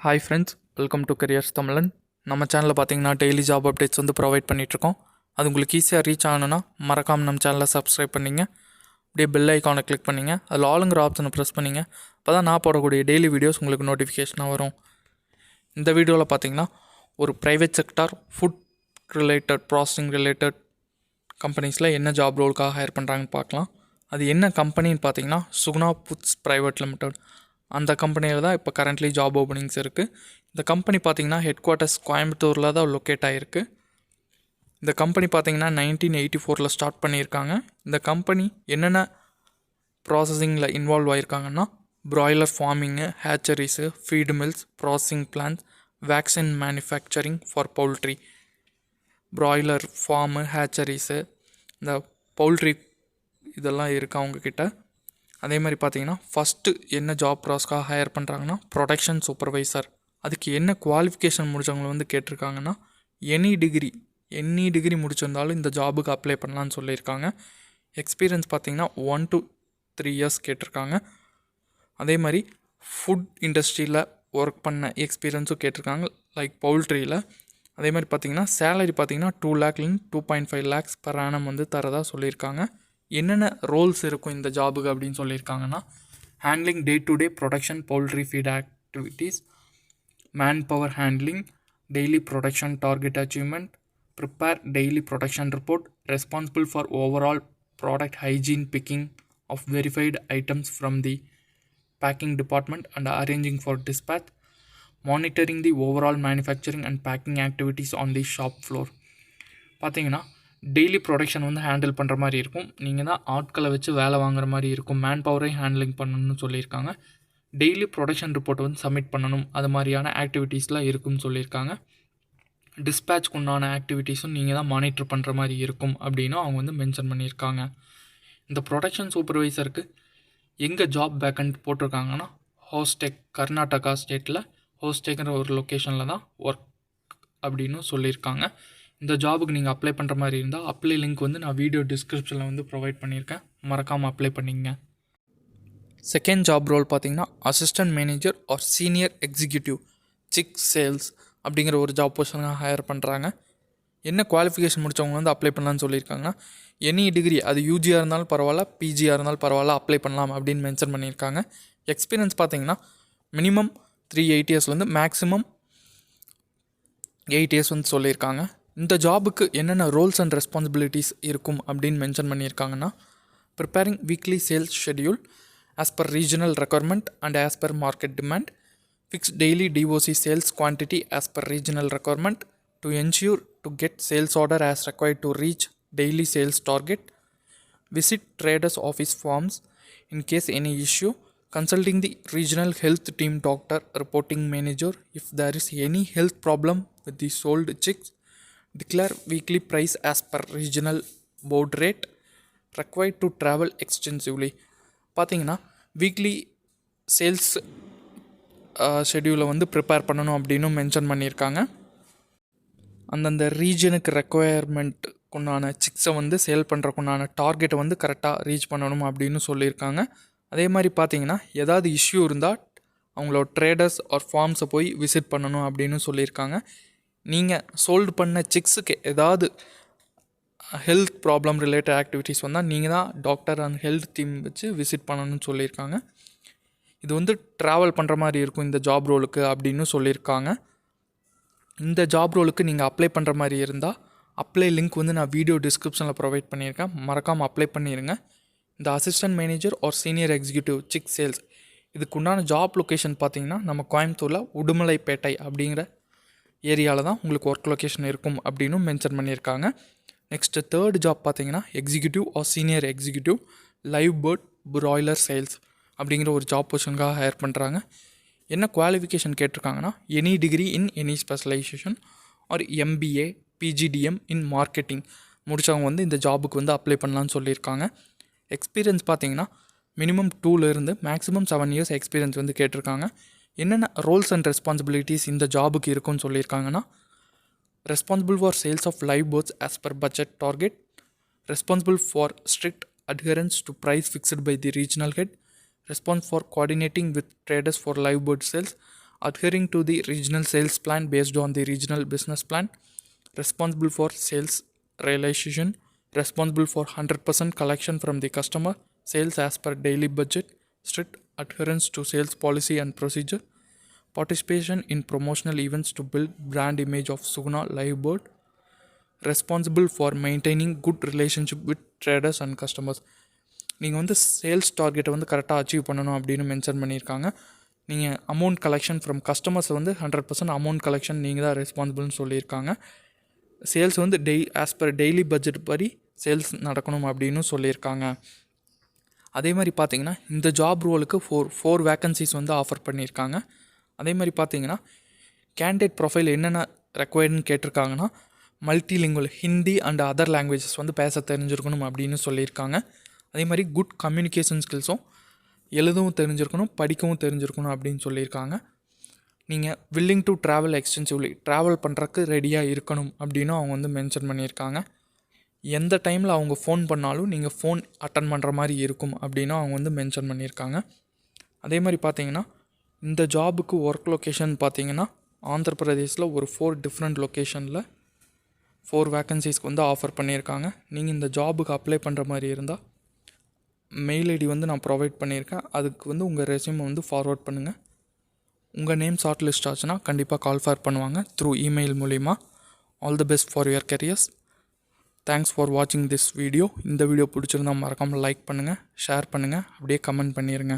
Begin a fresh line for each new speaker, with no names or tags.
Hi friends, welcome to careers தமிழன். நம்ம சேனலில் பார்த்தீங்கன்னா டெய்லி ஜாப் அப்டேட்ஸ் வந்து ப்ரொவைட் பண்ணிகிட்ருக்கோம். அது உங்களுக்கு ஈஸியாக ரீச் ஆகணுன்னா மறக்காமல் நம்ம சேனலை சப்ஸ்கிரைப் பண்ணிங்க. அப்படியே பெல் ஐக்கானை கிளிக் பண்ணிங்க. அதில் ஆளுங்கிற ஆப்ஷனை ப்ரெஸ் பண்ணிங்க. அப்போ தான் நான் போடக்கூடிய டெய்லி வீடியோஸ் உங்களுக்கு நோட்டிஃபிகேஷனாக வரும். இந்த வீடியோவில் பார்த்தீங்கன்னா ஒரு private sector food related processing related கம்பெனிஸில் என்ன ஜாப் ரோலுக்காக ஹையர் பண்ணுறாங்கன்னு பார்க்கலாம். அது என்ன கம்பெனின்னு பார்த்தீங்கன்னா சுகுணா ஃபுட்ஸ் ப்ரைவேட் லிமிடெட். அந்த கம்பெனியில் தான் இப்போ கரண்ட்லி ஜாப் ஓப்பனிங்ஸ் இருக்குது. இந்த கம்பெனி பார்த்திங்கன்னா ஹெட் குவார்ட்டர்ஸ் கோயம்புத்தூரில் தான் லொக்கேட் ஆகிருக்கு. இந்த கம்பெனி பார்த்திங்கன்னா 1984 ஸ்டார்ட் பண்ணியிருக்காங்க. இந்த கம்பெனி என்னென்ன ப்ராசஸிங்கில் இன்வால்வ் ஆகியிருக்காங்கன்னா broiler farming, hatcheries, feed mills, processing plants, vaccine manufacturing for poultry, broiler farm, hatcheries, இந்த பவுல்ட்ரி இதெல்லாம் இருக்குது அவங்கக்கிட்ட. அதே மாதிரி பார்த்தீங்கன்னா ஃபஸ்ட்டு என்ன ஜாப் ப்ராசஸ்க்காக ஹையர் பண்ணுறாங்கன்னா ப்ரொடக்ஷன் சூப்பர்வைசர். அதுக்கு என்ன குவாலிஃபிகேஷன் முடித்தவங்களை வந்து கேட்டிருக்காங்கன்னா எனி டிகிரி முடிச்சிருந்தாலும் இந்த ஜாபுக்கு அப்ளை பண்ணலான்னு சொல்லியிருக்காங்க. எக்ஸ்பீரியன்ஸ் பார்த்திங்கன்னா 1 to 3 இயர்ஸ் கேட்டிருக்காங்க. அதே மாதிரி ஃபுட் இண்டஸ்ட்ரியில் ஒர்க் பண்ண எக்ஸ்பீரியன்ஸும் கேட்டிருக்காங்க, லைக் பவுல்ட்ரியில். அதே மாதிரி பார்த்திங்கன்னா சேலரி பார்த்திங்கன்னா 2 lakhலேருந்து 2.5 lakhs per annum வந்து தரதாக சொல்லியிருக்காங்க. என்னென்ன ரோல்ஸ் இருக்கும் இந்த ஜாபுக்கு அப்படின்னு சொல்லியிருக்காங்கன்னா handling day to day production poultry feed activities, man power handling, daily production target achievement, prepare daily production report, responsible for overall product hygiene, picking of verified items from the packing department and arranging for dispatch, monitoring the overall manufacturing and packing activities on the shop floor. பார்த்தீங்கன்னா daily production வந்து handle பண்ணுற மாதிரி இருக்கும். நீங்கள் தான் ஆட்களை வச்சு வேலை வாங்குற மாதிரி இருக்கும். மேன் பவரையும் ஹேண்ட்லிங் பண்ணணும்னு சொல்லியிருக்காங்க. டெய்லி ப்ரொடக்ஷன் ரிப்போர்ட் வந்து சப்மிட் பண்ணணும், அது மாதிரியான ஆக்டிவிட்டீஸ்லாம் இருக்குன்னு சொல்லியிருக்காங்க. டிஸ்பேட்ச்க்கு உண்டான ஆக்டிவிட்டீஸும் நீங்கள் தான் மானிட்டர் பண்ணுற மாதிரி இருக்கும் அப்படின்னு அவங்க வந்து மென்ஷன் பண்ணியிருக்காங்க. இந்த ப்ரொடக்ஷன் சூப்பர்வைசருக்கு எங்கே ஜாப் வேக்கன்ட் போட்டிருக்காங்கன்னா ஹோஸ்டெக், கர்நாடகா ஸ்டேட்டில் ஹோஸ்டெக்ங்கிற ஒரு லொக்கேஷனில் தான் ஒர்க் அப்படின்னு சொல்லியிருக்காங்க. இந்த ஜாபுக்கு நீங்கள் அப்ளை பண்ணுற மாதிரி இருந்தால் அப்ளை லிங்க் வந்து நான் வீடியோ டிஸ்கிரிப்ஷனில் வந்து ப்ரொவைட் பண்ணியிருக்கேன், மறக்காமல் அப்ளை பண்ணிங்க. செகண்ட் ஜாப் ரோல் பார்த்தீங்கன்னா assistant manager or senior executive chick sales அப்படிங்கிற ஒரு ஜாப் பொசிஷனாக ஹையர் பண்ணுறாங்க. என்ன குவாலிஃபிகேஷன் முடித்தவங்க வந்து அப்ளை பண்ணலான்னு சொல்லியிருக்காங்கன்னா எனி டிகிரி, அது யூஜியாக இருந்தாலும் பரவாயில்ல, பிஜியாக இருந்தாலும் பரவாயில்ல, அப்ளை பண்ணலாம் அப்படின்னு மென்ஷன் பண்ணியிருக்காங்க. எக்ஸ்பீரியன்ஸ் பார்த்தீங்கன்னா மினிமம் 3-8 years வந்து மேக்ஸிமம் 8 years வந்து சொல்லியிருக்காங்க. இந்த ஜாபுக்கு என்னென்ன ரோல்ஸ் அண்ட் ரெஸ்பான்சிபிலிட்டிஸ் இருக்கும் அப்படின்னு மென்ஷன் பண்ணியிருக்காங்கன்னா preparing weekly sales schedule as per regional requirement and as per market demand, fix daily DOC sales quantity as per regional requirement to ensure to get sales order as required to reach daily sales target, visit traders office farms in case any issue, consulting the regional health team doctor, reporting manager if there is any health problem with the sold chicks, declare weekly price as per regional board rate, required to travel extensively. பார்த்தீங்கன்னா weekly sales ஷெட்யூலை வந்து prepare பண்ணணும் அப்படின்னு mention பண்ணியிருக்காங்க. அந்தந்த ரீஜனுக்கு ரெக்குவயர்மெண்ட்டுக்குண்டான சிக்ஸை வந்து sale பண்ணுறக்குண்டான டார்கெட்டை வந்து கரெக்டாக ரீச் பண்ணணும் அப்படின்னு சொல்லியிருக்காங்க. அதே மாதிரி பார்த்தீங்கன்னா ஏதாவது இஷ்யூ இருந்தால் அவங்களோட ட்ரேடர்ஸ் ஆர் ஃபார்ம்ஸை போய் விசிட் பண்ணணும் அப்படின்னு சொல்லியிருக்காங்க. நீங்கள் சோல்டு பண்ண சிக்ஸுக்கு ஏதாவது ஹெல்த் ப்ராப்ளம் ரிலேட்டட் ஆக்டிவிட்டீஸ் வந்தால் நீங்கள் தான் டாக்டர் அண்ட் ஹெல்த் டீம் வச்சு விசிட் பண்ணணும்னு சொல்லியிருக்காங்க. இது வந்து ட்ராவல் பண்ணுற மாதிரி இருக்கும் இந்த ஜாப் ரோலுக்கு அப்படின்னு சொல்லியிருக்காங்க. இந்த ஜாப் ரோலுக்கு நீங்கள் அப்ளை பண்ணுற மாதிரி இருந்தால் அப்ளை லிங்க் வந்து நான் வீடியோ டிஸ்கிரிப்ஷனில் ப்ரொவைட் பண்ணியிருக்கேன், மறக்காமல் அப்ளை பண்ணிடுங்க. இந்த assistant manager or senior executive chick sales இதுக்கு உண்டான ஜாப் லொக்கேஷன் பார்த்தீங்கன்னா நம்ம கோயம்புத்தூரில் உடுமலைப்பேட்டை அப்படிங்கிற ஏரியாவில் தான் உங்களுக்கு ஒர்க் லொக்கேஷன் இருக்கும் அப்படின்னு மென்ஷன் பண்ணியிருக்காங்க. நெக்ஸ்ட்டு தேர்ட் ஜாப் பார்த்தீங்கன்னா executive or senior executive live bird broiler sales அப்படிங்கிற ஒரு ஜாப் பொசிஷனுக்காக ஹையர் பண்ணுறாங்க. என்ன குவாலிஃபிகேஷன் கேட்டிருக்காங்கன்னா any degree in any specialization or MBA PGDM in marketing முடித்தவங்க வந்து இந்த ஜாபுக்கு வந்து அப்ளை பண்ணலான்னு சொல்லியிருக்காங்க. எக்ஸ்பீரியன்ஸ் பார்த்தீங்கன்னா மினிமம் 2 மேக்ஸிமம் 7 years எக்ஸ்பீரியன்ஸ் வந்து கேட்டிருக்காங்க. என்னென்ன ரோல்ஸ் அண்ட் ரெஸ்பான்சிபிலிட்டிஸ் இந்த ஜாபுக்கு இருக்குன்னு சொல்லியிருக்காங்கன்னா responsible for sales of live birds as per budget target, responsible for strict adherence to price fixed by the regional head, response for coordinating with traders for live bird sales, adhering to the regional sales plan based on the regional business plan, responsible for sales realization, responsible for 100% collection from the customer, sales as per daily budget, strict adherence to sales policy and procedure, participation in promotional events to build brand image of Sugna Livebird, responsible for maintaining good relationship with traders and customers. நீங்கள் வந்து sales டார்கெட்டை வந்து கரெக்டாக achieve பண்ணணும் அப்படின்னு mention பண்ணியிருக்காங்க. நீங்கள் amount collection from கஸ்டமர்ஸை வந்து 100% அமௌண்ட் கலெக்ஷன் நீங்கள் தான் ரெஸ்பான்சிபிள்னு சொல்லியிருக்காங்க. சேல்ஸ் வந்து ஆஸ் பர் டெய்லி பட்ஜெட் படி சேல்ஸ் நடக்கணும் அப்படின்னு சொல்லியிருக்காங்க. அதே மாதிரி பார்த்தீங்கன்னா இந்த ஜாப் ரோலுக்கு ஃபோர் வேக்கன்சிஸ் வந்து ஆஃபர் பண்ணியிருக்காங்க. அதே மாதிரி பார்த்தீங்கன்னா கேண்டிடேட் ப்ரொஃபைல் என்னென்ன ரெக்வயர்டுன்னு கேட்டிருக்காங்கன்னா multilingual Hindi and other languages வந்து பேச தெரிஞ்சிருக்கணும் அப்படின்னு சொல்லியிருக்காங்க. அதே மாதிரி குட் கம்யூனிகேஷன் ஸ்கில்ஸும் எழுதவும் தெரிஞ்சிருக்கணும், படிக்கவும் தெரிஞ்சிருக்கணும் அப்படின்னு சொல்லியிருக்காங்க. நீங்கள் willing to travel extensively travel பண்ணுறக்கு ரெடியாக இருக்கணும் அப்படின்னு அவங்க வந்து மென்ஷன் பண்ணியிருக்காங்க. எந்த டைமில் அவங்க ஃபோன் பண்ணாலும் நீங்கள் ஃபோன் அட்டன் பண்ணுற மாதிரி இருக்கும் அப்படின்னு அவங்க வந்து மென்ஷன் பண்ணியிருக்காங்க. அதே மாதிரி பார்த்தீங்கன்னா இந்த ஜாபுக்கு ஒர்க் லொக்கேஷன் பார்த்தீங்கன்னா ஆந்திர பிரதேஷில் ஒரு 4 டிஃப்ரெண்ட் லொக்கேஷனில் 4 வேக்கன்சிஸ்க்கு வந்து ஆஃபர் பண்ணியிருக்காங்க. நீங்கள் இந்த ஜாபுக்கு அப்ளை பண்ணுற மாதிரி இருந்தால் மெயில் ஐடி வந்து நான் ப்ரொவைட் பண்ணியிருக்கேன். அதுக்கு வந்து உங்கள் ரெஸ்யூமை வந்து ஃபார்வர்ட் பண்ணுங்கள். உங்கள் நேம் ஷார்ட் லிஸ்ட் ஆச்சுன்னா கண்டிப்பாக கால் ஃபார் பண்ணுவாங்க த்ரூ இமெயில் மூலிமா. All the best for your careers. Thanks for வாட்சிங் திஸ் வீடியோ. இந்த வீடியோ பிடிச்சிருந்தால் மறக்காமல் லைக் பண்ணுங்கள், ஷேர் பண்ணுங்கள், அப்படியே கமெண்ட் பண்ணிடுங்க.